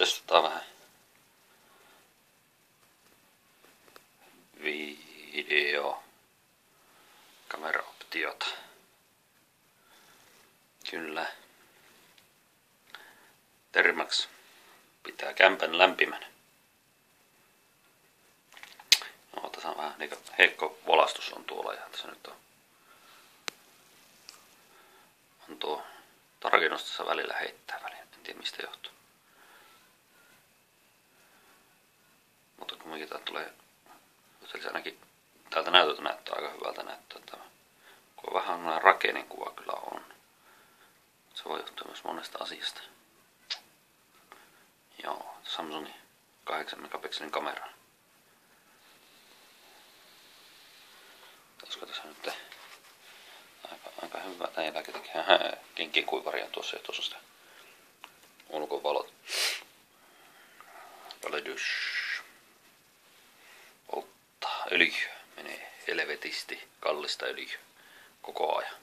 Testataan vähän video kameraoptiota. Kyllä. Termax pitää kämpän lämpimänä. No, tässä on vähän niin heikko volastus on tuolla ja tässä nyt on tuo tarkennus tässä välillä heittää väliin. En tiedä mistä johtuu. Mutta kumminkin tää tulee, se ainakin täältä näytöltä näyttää aika hyvältä näyttää tämä. Kun vähän rakennekuva kyllä on. Se voi johtua myös monesta asiasta. Joo, Samsungin 8 megapikselin kamera. Olisiko tässä nyt aika hyvä. Tän jälkeen tekee kinkkikuivaria tuossa ja tuossa sitä ulkovalot. Paledys. Polttaa öljyä. Menee helvetisti kallista öljyä koko ajan.